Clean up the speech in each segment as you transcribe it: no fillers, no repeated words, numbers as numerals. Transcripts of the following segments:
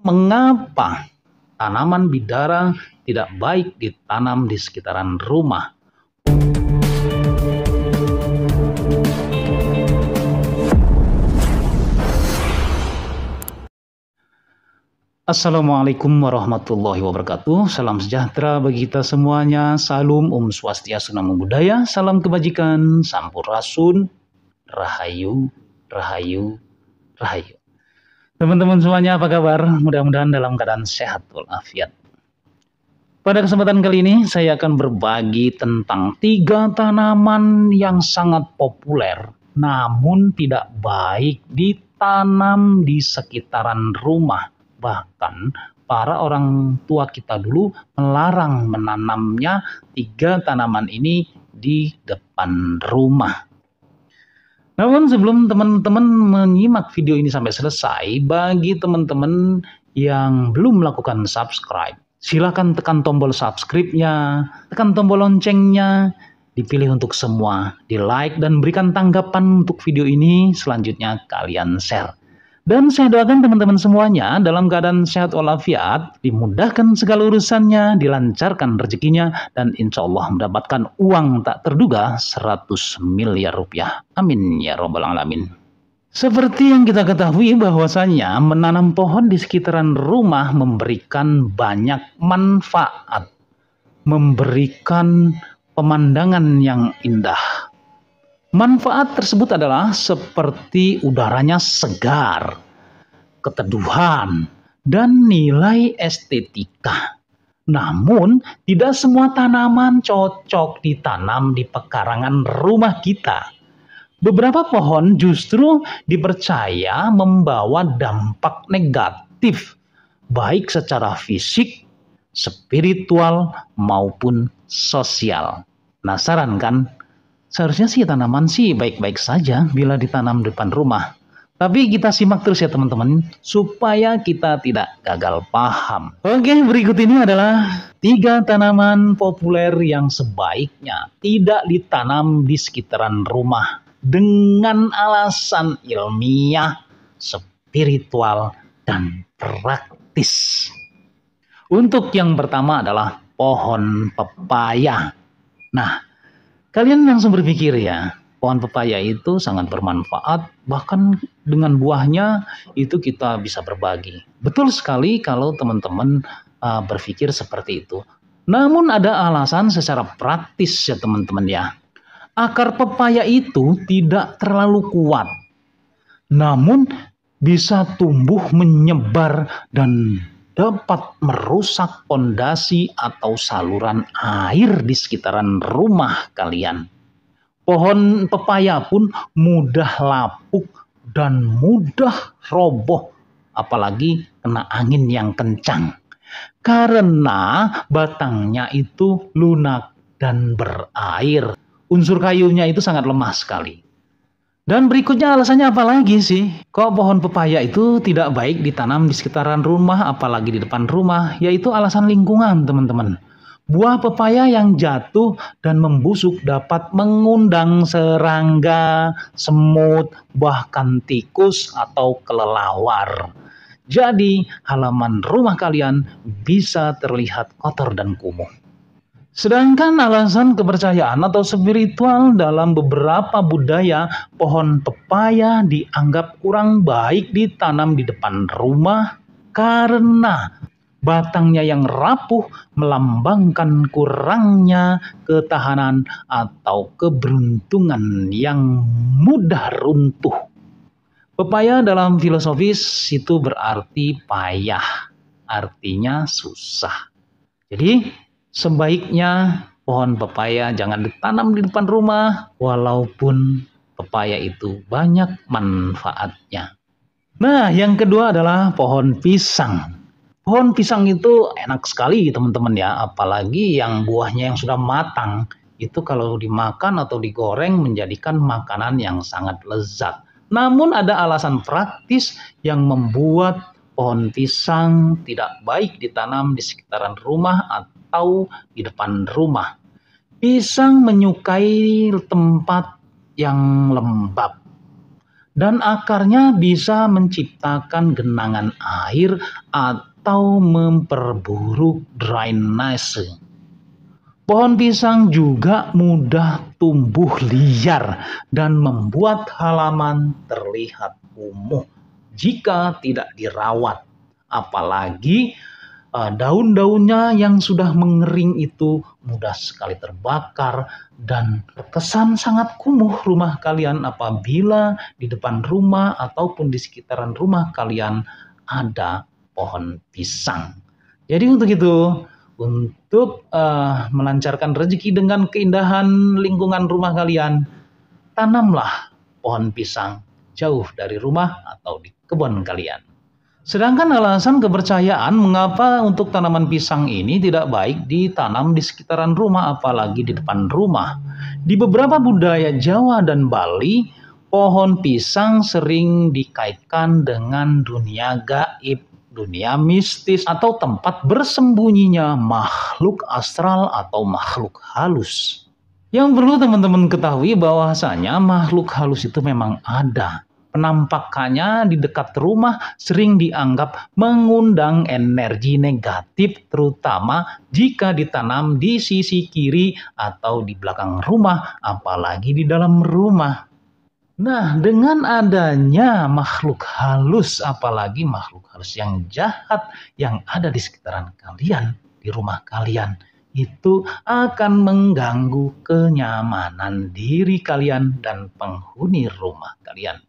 Mengapa tanaman bidara tidak baik ditanam di sekitaran rumah? Assalamualaikum warahmatullahi wabarakatuh. Salam sejahtera bagi kita semuanya. Salam Swastiastu, Namo Buddhaya. Salam kebajikan, Sampurasun, Rahayu, Rahayu, Rahayu. Teman-teman semuanya, apa kabar? Mudah-mudahan dalam keadaan sehat walafiat. Pada kesempatan kali ini saya akan berbagi tentang 3 tanaman yang sangat populer namun tidak baik ditanam di sekitaran rumah. Bahkan para orang tua kita dulu melarang menanamnya 3 tanaman ini di depan rumah. Namun sebelum teman-teman menyimak video ini sampai selesai, bagi teman-teman yang belum melakukan subscribe, silakan tekan tombol subscribe-nya, tekan tombol loncengnya, dipilih untuk semua, di like dan berikan tanggapan untuk video ini, selanjutnya kalian share. Dan saya doakan teman-teman semuanya dalam keadaan sehat walafiat, dimudahkan segala urusannya, dilancarkan rezekinya, dan insya Allah mendapatkan uang tak terduga 100 miliar rupiah. Amin ya robbal alamin. Seperti yang kita ketahui bahwasanya menanam pohon di sekitaran rumah memberikan banyak manfaat, memberikan pemandangan yang indah. Manfaat tersebut adalah seperti udaranya segar, keteduhan, dan nilai estetika. Namun, tidak semua tanaman cocok ditanam di pekarangan rumah kita. Beberapa pohon justru dipercaya membawa dampak negatif, baik secara fisik, spiritual, maupun sosial. Penasaran kan? Seharusnya sih tanaman sih baik-baik saja bila ditanam di depan rumah. Tapi kita simak terus ya teman-teman, supaya kita tidak gagal paham. Oke, berikut ini adalah 3 tanaman populer yang sebaiknya tidak ditanam di sekitaran rumah dengan alasan ilmiah, spiritual, dan praktis. Untuk yang pertama adalah pohon pepaya. Nah, kalian langsung berpikir ya, pohon pepaya itu sangat bermanfaat, bahkan dengan buahnya itu kita bisa berbagi. Betul sekali kalau teman-teman berpikir seperti itu. Namun ada alasan secara praktis ya teman-teman ya. Akar pepaya itu tidak terlalu kuat, namun bisa tumbuh menyebar dan dapat merusak pondasi atau saluran air di sekitaran rumah kalian. Pohon pepaya pun mudah lapuk dan mudah roboh, apalagi kena angin yang kencang. Karena batangnya itu lunak dan berair. Unsur kayunya itu sangat lemah sekali. Dan berikutnya alasannya apa lagi sih? Kok pohon pepaya itu tidak baik ditanam di sekitaran rumah, apalagi di depan rumah? Yaitu alasan lingkungan, teman-teman. Buah pepaya yang jatuh dan membusuk dapat mengundang serangga, semut, bahkan tikus atau kelelawar. Jadi, halaman rumah kalian bisa terlihat kotor dan kumuh. Sedangkan alasan kepercayaan atau spiritual dalam beberapa budaya, pohon pepaya dianggap kurang baik ditanam di depan rumah karena batangnya yang rapuh melambangkan kurangnya ketahanan atau keberuntungan yang mudah runtuh. Pepaya dalam filosofis itu berarti payah, artinya susah. Jadi, sebaiknya pohon pepaya jangan ditanam di depan rumah, walaupun pepaya itu banyak manfaatnya. Nah, yang kedua adalah pohon pisang. Pohon pisang itu enak sekali teman-teman ya, apalagi yang buahnya yang sudah matang. Itu kalau dimakan atau digoreng menjadikan makanan yang sangat lezat. Namun ada alasan praktis yang membuat pohon pisang tidak baik ditanam di sekitaran rumah atau di depan rumah. Pisang menyukai tempat yang lembab dan akarnya bisa menciptakan genangan air atau memperburuk drainase. Pohon pisang juga mudah tumbuh liar dan membuat halaman terlihat kumuh jika tidak dirawat. Apalagi daun-daunnya yang sudah mengering itu mudah sekali terbakar dan terkesan sangat kumuh rumah kalian apabila di depan rumah ataupun di sekitaran rumah kalian ada pohon pisang. Jadi untuk itu, untuk melancarkan rezeki dengan keindahan lingkungan rumah kalian, tanamlah pohon pisang jauh dari rumah atau di kebun kalian. Sedangkan alasan kepercayaan mengapa untuk tanaman pisang ini tidak baik ditanam di sekitaran rumah apalagi di depan rumah. Di beberapa budaya Jawa dan Bali, pohon pisang sering dikaitkan dengan dunia gaib, dunia mistis, atau tempat bersembunyinya makhluk astral atau makhluk halus. Yang perlu teman-teman ketahui bahwasanya makhluk halus itu memang ada. Penampakannya di dekat rumah sering dianggap mengundang energi negatif, terutama jika ditanam di sisi kiri atau di belakang rumah, apalagi di dalam rumah. Nah, dengan adanya makhluk halus, apalagi makhluk halus yang jahat yang ada di sekitaran kalian, di rumah kalian, itu akan mengganggu kenyamanan diri kalian dan penghuni rumah kalian.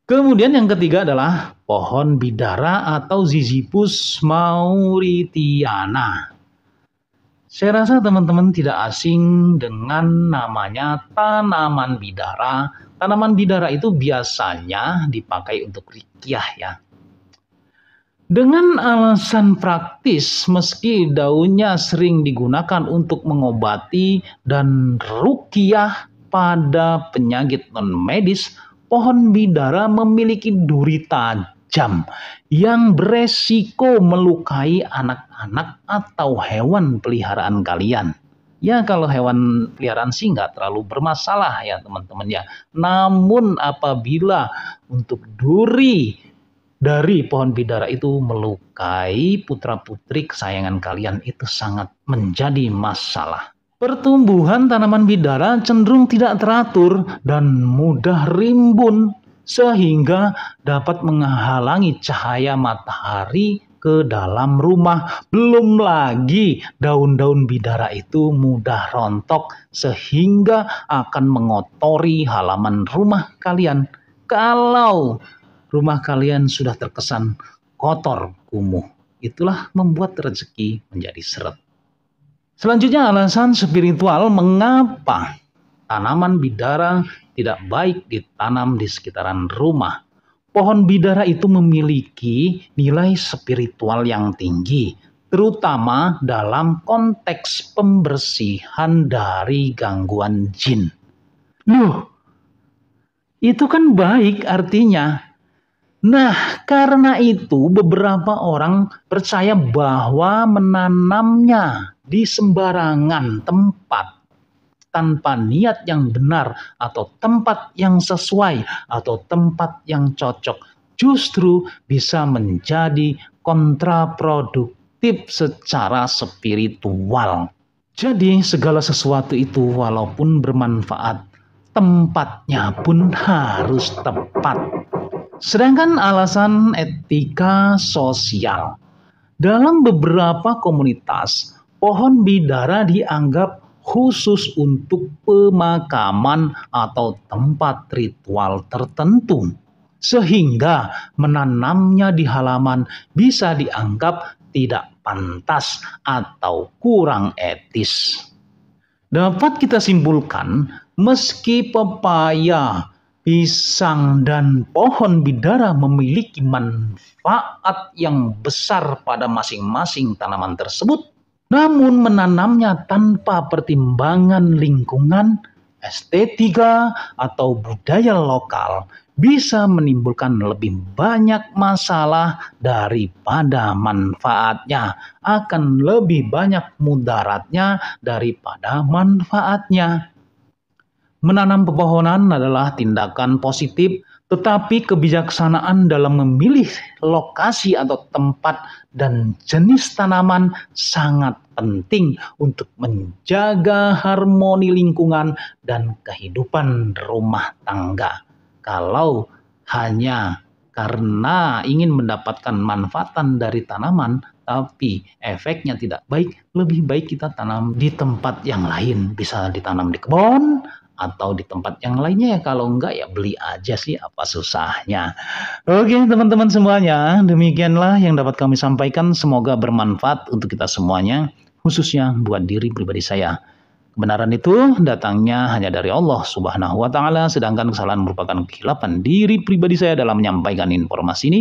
Kemudian yang ketiga adalah pohon bidara atau Ziziphus mauritiana. Saya rasa teman-teman tidak asing dengan namanya tanaman bidara. Tanaman bidara itu biasanya dipakai untuk ruqyah ya. Dengan alasan praktis, meski daunnya sering digunakan untuk mengobati dan ruqyah pada penyakit non-medis, pohon bidara memiliki duri tajam yang beresiko melukai anak-anak atau hewan peliharaan kalian. Ya kalau hewan peliharaan sih nggak terlalu bermasalah ya teman-teman ya. Namun apabila untuk duri dari pohon bidara itu melukai putra-putri kesayangan kalian, itu sangat menjadi masalah. Pertumbuhan tanaman bidara cenderung tidak teratur dan mudah rimbun sehingga dapat menghalangi cahaya matahari ke dalam rumah. Belum lagi daun-daun bidara itu mudah rontok sehingga akan mengotori halaman rumah kalian. Kalau rumah kalian sudah terkesan kotor, kumuh, itulah membuat rezeki menjadi seret. Selanjutnya alasan spiritual mengapa tanaman bidara tidak baik ditanam di sekitaran rumah. Pohon bidara itu memiliki nilai spiritual yang tinggi, terutama dalam konteks pembersihan dari gangguan jin. Loh, itu kan baik artinya. Nah, karena itu beberapa orang percaya bahwa menanamnya di sembarangan tempat tanpa niat yang benar atau tempat yang sesuai atau tempat yang cocok justru bisa menjadi kontraproduktif secara spiritual. Jadi segala sesuatu itu walaupun bermanfaat, tempatnya pun harus tepat. Sedangkan alasan etika sosial. Dalam beberapa komunitas, pohon bidara dianggap khusus untuk pemakaman atau tempat ritual tertentu. Sehingga menanamnya di halaman bisa dianggap tidak pantas atau kurang etis. Dapat kita simpulkan, meski pepaya, pisang, dan pohon bidara memiliki manfaat yang besar pada masing-masing tanaman tersebut, namun menanamnya tanpa pertimbangan lingkungan, estetika, atau budaya lokal bisa menimbulkan lebih banyak masalah daripada manfaatnya, akan lebih banyak mudaratnya daripada manfaatnya. Menanam pepohonan adalah tindakan positif, Tetapi kebijaksanaan dalam memilih lokasi atau tempat dan jenis tanaman sangat penting untuk menjaga harmoni lingkungan dan kehidupan rumah tangga. Kalau hanya karena ingin mendapatkan manfaatan dari tanaman, tapi efeknya tidak baik, lebih baik kita tanam di tempat yang lain. Bisa ditanam di kebun, atau di tempat yang lainnya ya. Kalau enggak ya beli aja sih, apa susahnya. Oke teman-teman semuanya, demikianlah yang dapat kami sampaikan. Semoga bermanfaat untuk kita semuanya, khususnya buat diri pribadi saya. Kebenaran itu datangnya hanya dari Allah Subhanahu wa Ta'ala, sedangkan kesalahan merupakan kehilapan diri pribadi saya dalam menyampaikan informasi ini.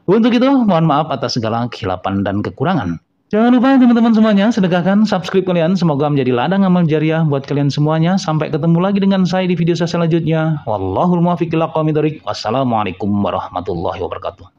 Untuk itu mohon maaf atas segala kehilapan dan kekurangan. Jangan lupa teman-teman semuanya, sedekahkan subscribe kalian. Semoga menjadi ladang amal jariah buat kalian semuanya. Sampai ketemu lagi dengan saya di video saya selanjutnya. Wallahul muwaffiq ila aqwamit thoriq. Wassalamualaikum warahmatullahi wabarakatuh.